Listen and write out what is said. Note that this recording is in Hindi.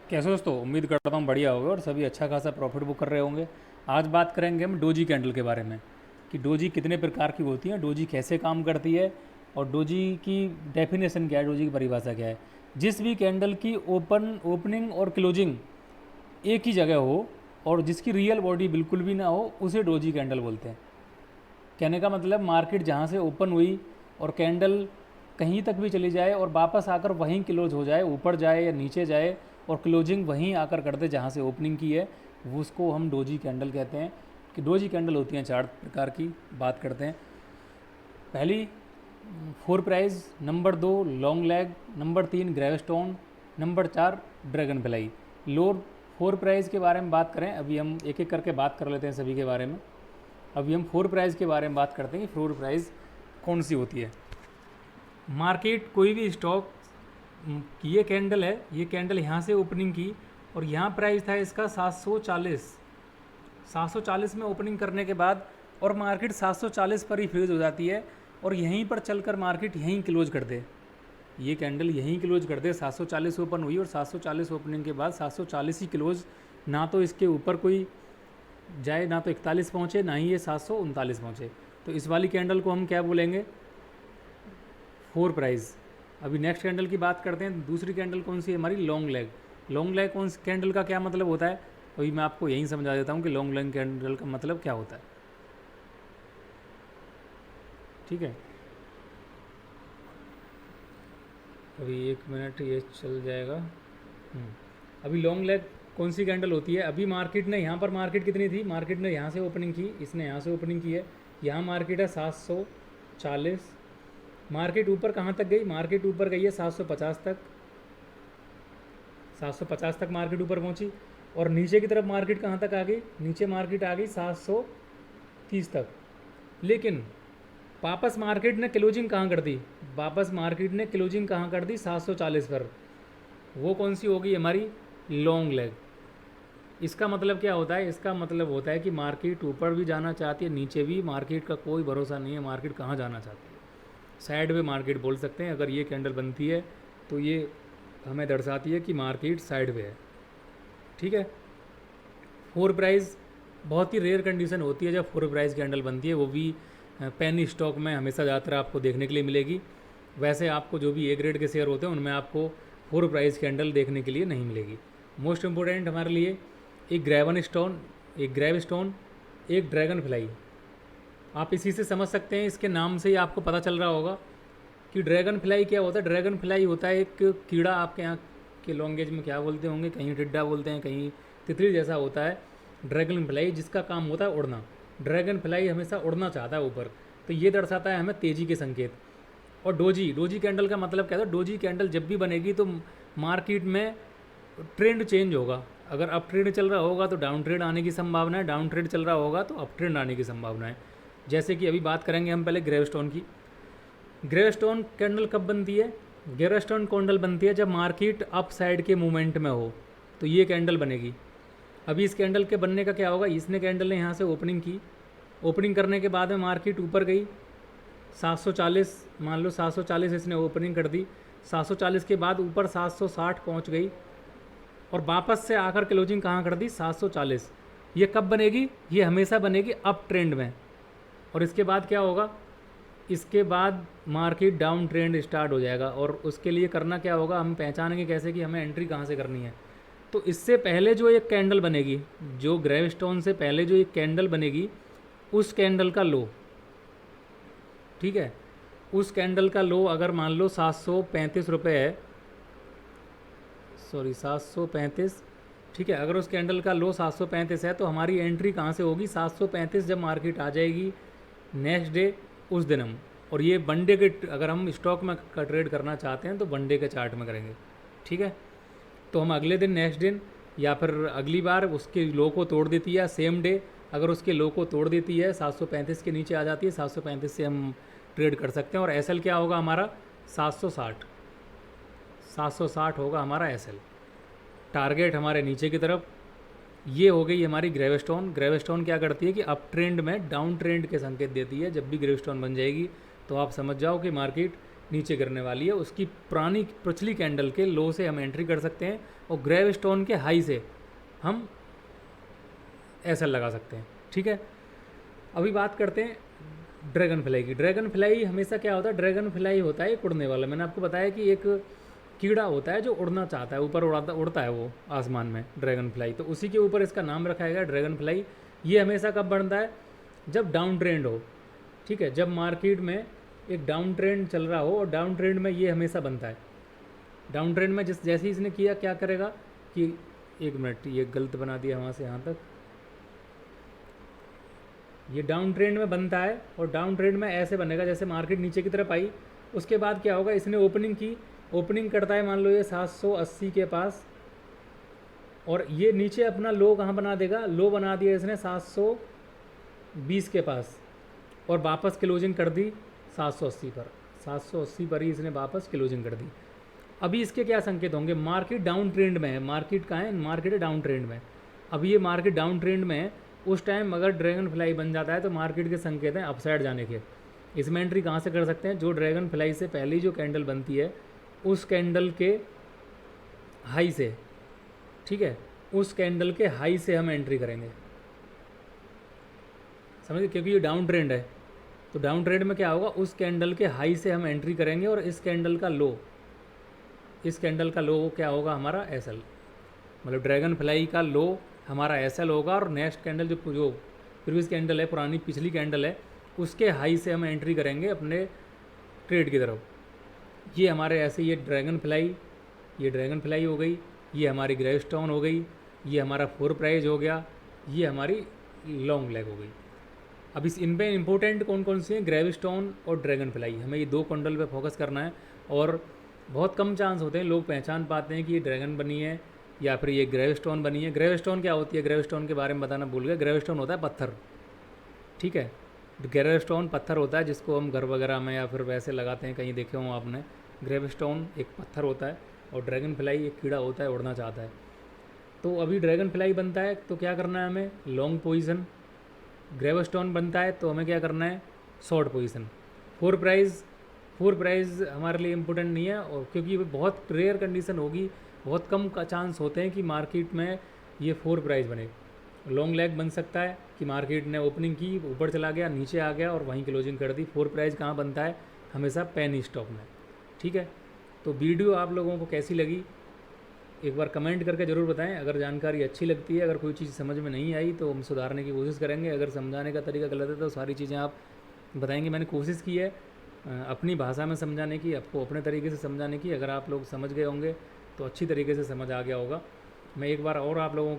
कैसे दोस्तों, उम्मीद करता हूँ बढ़िया होगा और सभी अच्छा खासा प्रॉफिट बुक कर रहे होंगे। आज बात करेंगे हम डोजी कैंडल के बारे में कि डोजी कितने प्रकार की होती है, डोजी कैसे काम करती है और डोजी की डेफिनेशन क्या है, डोजी की परिभाषा क्या है। जिस भी कैंडल की ओपनिंग और क्लोजिंग एक ही जगह हो और जिसकी रियल बॉडी बिल्कुल भी ना हो, उसे डोजी कैंडल बोलते हैं। कहने का मतलब मार्केट जहाँ से ओपन हुई और कैंडल कहीं तक भी चली जाए और वापस आकर वहीं क्लोज हो जाए, ऊपर जाए या नीचे जाए और क्लोजिंग वहीं आकर कर दे जहाँ से ओपनिंग की है, वो उसको हम डोजी कैंडल कहते हैं। कि डोजी कैंडल होती हैं चार प्रकार की, बात करते हैं। पहली फोर प्राइज, नंबर दो लॉन्ग लैग, नंबर तीन ग्रेवस्टोन, नंबर चार dragonfly. Lower four prize के बारे में बात करें, अभी हम एक एक करके बात कर लेते हैं सभी के बारे में। अभी हम फोर प्राइज़ के बारे में बात करते हैं कि फोर प्राइज़ कौन सी होती है। मार्केट कोई भी स्टॉक की ये कैंडल है, ये कैंडल यहाँ से ओपनिंग की और यहाँ प्राइस था इसका 740। 740 में ओपनिंग करने के बाद और मार्केट 740 पर ही फ्रीज हो जाती है और यहीं पर चलकर मार्केट यहीं क्लोज कर दे। ये कैंडल यहीं क्लोज कर दे, 740 ओपन हुई और 740 ओपनिंग के बाद 740 ही क्लोज। ना तो इसके ऊपर कोई जाए, ना तो 41 पहुँचे, ना ही ये 739 पहुँचे। तो इस वाली कैंडल को हम क्या बोलेंगे, फोर प्राइज। अभी नेक्स्ट कैंडल की बात करते हैं। दूसरी कैंडल कौन सी है हमारी, लॉन्ग लेग। लॉन्ग लेग कौन सी कैंडल का क्या मतलब होता है, अभी मैं आपको यहीं समझा देता हूँ कि लॉन्ग लेग कैंडल का मतलब क्या होता है। ठीक है, अभी एक मिनट ये चल जाएगा। अभी लॉन्ग लेग कौन सी कैंडल होती है, अभी मार्केट ने यहाँ पर, मार्केट कितनी थी, मार्केट ने यहाँ से ओपनिंग की, इसने यहाँ से ओपनिंग की है, यहाँ मार्केट है 740। मार्केट ऊपर कहाँ तक गई, मार्केट ऊपर गई है 750 तक। 750 तक मार्केट ऊपर पहुँची और नीचे की तरफ मार्केट कहाँ तक आ गई, नीचे मार्केट आ गई 730 तक। लेकिन वापस मार्केट ने क्लोजिंग कहाँ कर दी, वापस मार्केट ने क्लोजिंग कहाँ कर दी, 740 पर। वो कौन सी होगी हमारी, लॉन्ग लेग। इसका मतलब क्या होता है, इसका मतलब होता है कि मार्केट ऊपर भी जाना चाहती है, नीचे भी, मार्केट का कोई भरोसा नहीं है मार्केट कहाँ जाना चाहती है। साइड वे मार्केट बोल सकते हैं। अगर ये कैंडल बनती है तो ये हमें दर्शाती है कि मार्केट साइड वे है। ठीक है, फोर प्राइस बहुत ही रेयर कंडीशन होती है जब फोर प्राइस कैंडल बनती है, वो भी पेनी स्टॉक में हमेशा ज़्यादातर आपको देखने के लिए मिलेगी। वैसे आपको जो भी ए ग्रेड के शेयर होते हैं उनमें आपको फोर प्राइस कैंडल देखने के लिए नहीं मिलेगी। मोस्ट इम्पोर्टेंट हमारे लिए एक ग्रेवन स्टोन, एक ग्रेव स्टोन, एक ड्रैगन फ्लाई। आप इसी से समझ सकते हैं, इसके नाम से ही आपको पता चल रहा होगा कि ड्रैगन फ्लाई क्या होता है। ड्रैगन फ्लाई होता है एक कीड़ा, आपके यहाँ के लैंग्वेज में क्या बोलते होंगे, कहीं टिड्डा बोलते हैं, कहीं तितली जैसा होता है ड्रैगन फ्लाई, जिसका काम होता है उड़ना। ड्रैगन फ्लाई हमेशा उड़ना चाहता है ऊपर, तो ये दर्शाता है हमें तेज़ी के संकेत। और डोजी, डोजी कैंडल का मतलब क्या था, डोजी कैंडल जब भी बनेगी तो मार्केट में ट्रेंड चेंज होगा। अगर अप ट्रेंड चल रहा होगा तो डाउन ट्रेंड आने की संभावना है, डाउन ट्रेंड चल रहा होगा तो अप ट्रेंड आने की संभावना है। जैसे कि अभी बात करेंगे हम पहले ग्रेवस्टोन की। ग्रेवस्टोन कैंडल कब बनती है, ग्रेवस्टोन कैंडल बनती है जब मार्केट अप साइड के मूवमेंट में हो, तो ये कैंडल बनेगी। अभी इस कैंडल के बनने का क्या होगा, इसने कैंडल ने यहाँ से ओपनिंग की, ओपनिंग करने के बाद में मार्केट ऊपर गई 740, मान लो 740 इसने ओपनिंग कर दी, 740 के बाद ऊपर 760 पहुँच गई और वापस से आकर क्लोजिंग कहाँ कर दी, 740। ये कब बनेगी, ये हमेशा बनेगी अप ट्रेंड में। और इसके बाद क्या होगा, इसके बाद मार्केट डाउन ट्रेंड स्टार्ट हो जाएगा। और उसके लिए करना क्या होगा, हम पहचानेंगे कैसे कि हमें एंट्री कहाँ से करनी है। तो इससे पहले जो एक कैंडल बनेगी, जो ग्रेवस्टोन से पहले जो एक कैंडल बनेगी, उस कैंडल का लो, ठीक है, उस कैंडल का लो अगर मान लो 735 रुपये है, सॉरी 735, ठीक है, अगर उस कैंडल का लो 735 है तो हमारी एंट्री कहाँ से होगी, 735 जब मार्केट आ जाएगी नेक्स्ट डे, उस दिन हम, और ये वन डे के, अगर हम स्टॉक में का ट्रेड करना चाहते हैं तो वन डे के चार्ट में करेंगे। ठीक है, तो हम अगले दिन, नेक्स्ट दिन या फिर अगली बार उसके लो को तोड़ देती है, सेम डे अगर उसके लो को तोड़ देती है, 735 के नीचे आ जाती है, 735 से हम ट्रेड कर सकते हैं। और एसएल क्या होगा हमारा, 760, 760 होगा हमारा एसएल। टारगेट हमारे नीचे की तरफ। ये हो गई हमारी ग्रेवस्टोन। ग्रेवस्टोन क्या करती है कि अप ट्रेंड में डाउन ट्रेंड के संकेत देती है। जब भी ग्रेवस्टोन बन जाएगी तो आप समझ जाओ कि मार्केट नीचे गिरने वाली है, उसकी पुरानी पिछली कैंडल के लो से हम एंट्री कर सकते हैं और ग्रेव स्टोन के हाई से हम एसएल लगा सकते हैं। ठीक है, अभी बात करते हैं ड्रैगन फ्लाई की। ड्रैगन फ्लाई हमेशा क्या होता है, ड्रैगन फ्लाई होता है एक उड़ने वाला। मैंने आपको बताया कि एक कीड़ा होता है जो उड़ना चाहता है, ऊपर उड़ता है वो आसमान में, ड्रैगन फ्लाई। तो उसी के ऊपर इसका नाम रखा गया ड्रैगन फ्लाई। ये हमेशा कब बनता है, जब डाउन ट्रेंड हो। ठीक है, जब मार्केट में एक डाउन ट्रेंड चल रहा हो, और डाउन ट्रेंड में ये हमेशा बनता है। डाउन ट्रेंड में जैसे ही इसने किया, क्या करेगा कि 1 मिनट, ये गलत बना दिया वहाँ से यहाँ तक। ये डाउन ट्रेंड में बनता है और डाउन ट्रेंड में ऐसे बनेगा जैसे मार्केट नीचे की तरफ आई, उसके बाद क्या होगा, इसने ओपनिंग की, ओपनिंग करता है मान लो ये 780 के पास, और ये नीचे अपना लो कहाँ बना देगा, लो बना दिया इसने 720 के पास, और वापस क्लोजिंग कर दी 780 पर। 780 पर ही इसने वापस क्लोजिंग कर दी। अभी इसके क्या संकेत होंगे, मार्केट डाउन ट्रेंड में है। मार्केट कहाँ है, मार्केट है डाउन ट्रेंड में। अभी ये मार्केट डाउन ट्रेंड में है, उस टाइम अगर ड्रैगन फ्लाई बन जाता है तो मार्केट के संकेत हैं अपसाइड जाने के। इसमें एंट्री कहाँ से कर सकते हैं, जो ड्रैगन फ्लाई से पहली जो कैंडल बनती है उस कैंडल के हाई से, ठीक है, उस कैंडल के हाई से हम एंट्री करेंगे, समझिए, क्योंकि ये डाउन ट्रेंड है। तो डाउन ट्रेंड में क्या होगा, उस कैंडल के हाई से हम एंट्री करेंगे, और इस कैंडल का लो, इस कैंडल का लो क्या होगा हमारा एसएल, मतलब ड्रैगन फ्लाई का लो हमारा एसएल होगा। और नेक्स्ट कैंडल जो प्रीवियस कैंडल है, पुरानी पिछली कैंडल है, उसके हाई से हम एंट्री करेंगे अपने ट्रेड की तरफ। ये हमारे ऐसे, ये ड्रैगन फ्लाई हो गई, ये हमारी ग्रेव स्टोन हो गई, ये हमारा 4 प्राइज हो गया, ये हमारी लॉन्ग लेग हो गई। अब इन पे इंपॉर्टेंट कौन कौन सी हैं, ग्रेव स्टोन और ड्रैगन फ्लाई, हमें ये 2 कैंडल पे फोकस करना है। और बहुत कम चांस होते हैं लोग पहचान पाते हैं कि ये ड्रैगन बनी है या फिर ये ग्रेव स्टोन बनी है। ग्रेव स्टोन क्या होती है, ग्रेव स्टोन के बारे में बताना भूल गया। ग्रेव स्टोन होता है पत्थर, ठीक है, ग्रेव स्टोन पत्थर होता है जिसको हम घर वगैरह में या फिर वैसे लगाते हैं, कहीं देखे हों आपने। ग्रेव स्टोन एक पत्थर होता है, और ड्रैगन फ्लाई एक कीड़ा होता है, उड़ना चाहता है। तो अभी ड्रैगन फ्लाई बनता है तो क्या करना है हमें, लॉन्ग पोजीशन। ग्रेव स्टोन बनता है तो हमें क्या करना है, शॉर्ट पोजीशन। 4 प्राइज़ हमारे लिए इम्पोर्टेंट नहीं है, और क्योंकि ये बहुत रेयर कंडीशन होगी, बहुत कम का चांस होते हैं कि मार्केट में ये 4 प्राइज़ बने। लॉन्ग लेग बन सकता है कि मार्केट ने ओपनिंग की, ऊपर चला गया, नीचे आ गया और वहीं क्लोजिंग कर दी। 4 प्राइज़ कहाँ बनता है, हमेशा पेनी स्टॉक में। ठीक है, तो वीडियो आप लोगों को कैसी लगी एक बार कमेंट करके ज़रूर बताएं। अगर जानकारी अच्छी लगती है, अगर कोई चीज़ समझ में नहीं आई तो हम सुधारने की कोशिश करेंगे। अगर समझाने का तरीका गलत है तो सारी चीज़ें आप बताएंगे। मैंने कोशिश की है अपनी भाषा में समझाने की, आपको अपने तरीके से समझाने की। अगर आप लोग समझ गए होंगे तो अच्छी तरीके से समझ आ गया होगा। मैं एक बार और आप लोगों